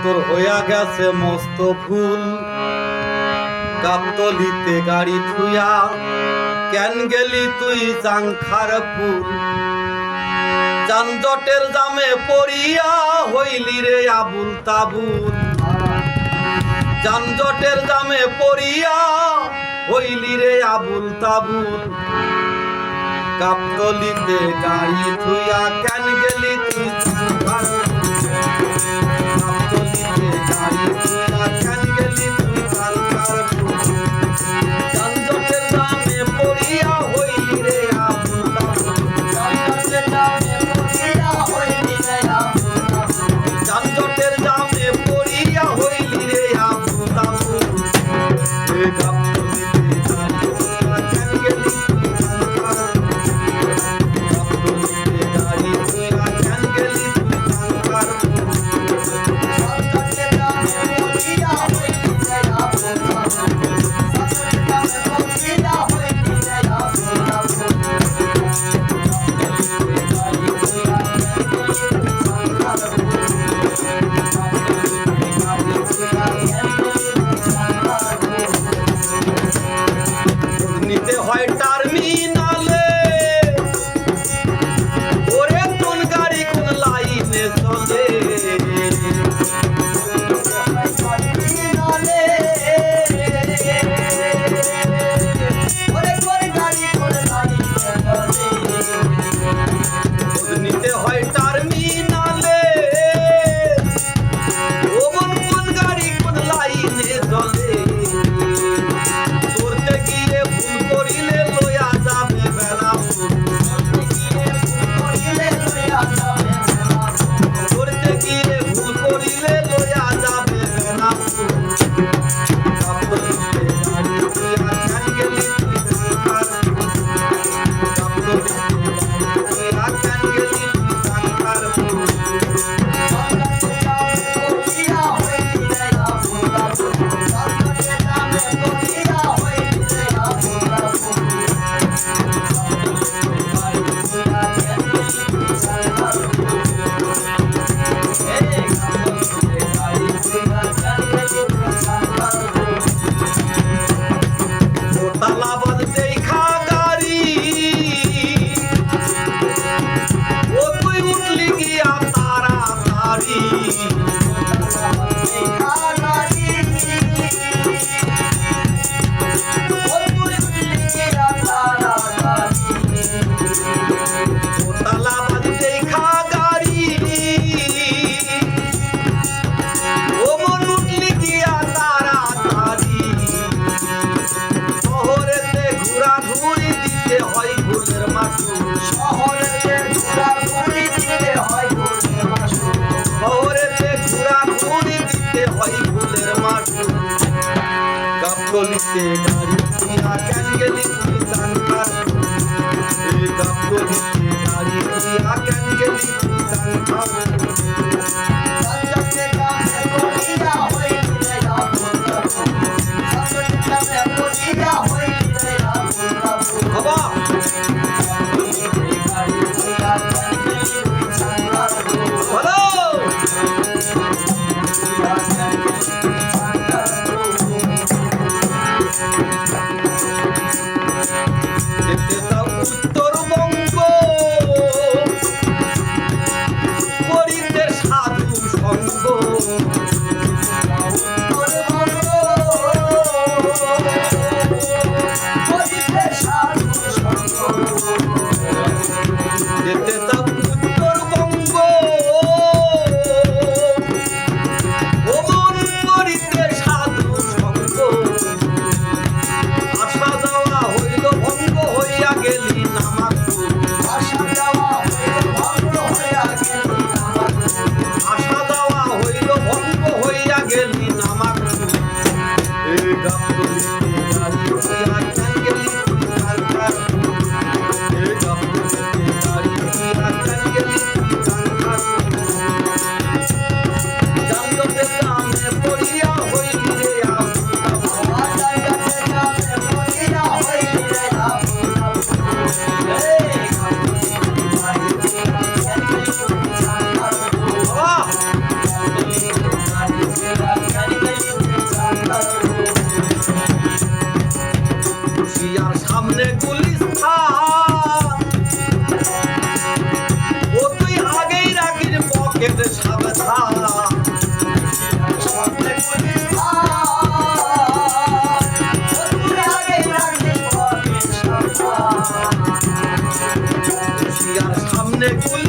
তোর হইয়া গেছে মস্ত ভুল, গাবতলিতে গাড়ি থুইয়া কেন গেলি তুই জাংখারপুর? যানজটের জামে পড়িয়া হইলি রে আবুল তাবুল, যানজটের জামে পড়িয়া হইলি রে আবুল তাবুল। গাবতলিতে গাড়ি থুইয়া কেন গেলি তুই জাংখারপুর? গাবতলিতে গাড়ি থুইয়া কেন গেলি তুই জাংখারপুর? যানজটের জামে পড়িয়া হইলি রে আবুল তাবুল, যানজটের জামে পড়িয়া হইলি রে আবুল তাবুল, যানজটের জামে পড়িয়া হইলি রে আবুল তাবুল। নিতে হয় টার্মিনালে, ওরে কোন গাড়ি কোন লাইনে চলে? নিতে হয় টার্মিনালে, ওমন কোন গাড়ি কোন লাইনে চলে? করতে গিয়ে ভুল করিলে লইয়া যাবে বেলাপুর, করতে গিয়ে ভুল করিলে লইয়া যাবে বেলাপুর। গাবতলিতে গাড়ি থুইয়া কেন গেলি তুই জাংখারপুর? গাবতলিতে গাড়ি থুইয়া কেন গেলি তুই জাংখারপুর? তালাবাদ দেখা গাড়ি, ও তুই উঠলি গিয়া তাড়াতাড়ি। তালাবাদ দেখা গাড়ি, ও মন উঠলি গিয়া তাড়াতাড়ি। শহরেতে ঘোরাঘুরি দিতে হয় ভুলের মাসুল, শহরেতে ঘোরাঘুরি দিতে হয় ভুলের মাসুল, শহরেতে ঘোরাঘুরি দিতে হয় ভুলের মাসুল। গাবতলিতে গাড়ি থুইয়া কেন গেলি তুই জাংখারপুর? গাবতলিতে গাড়ি থুইয়া কেন গেলি তুই জাংখারপুর? বাবা হ্যালো। সামনে গুলিস্তান ও তুই আগেই রাখির পকেট সাবধান সামনে গুলিস্তান সামনে গুলি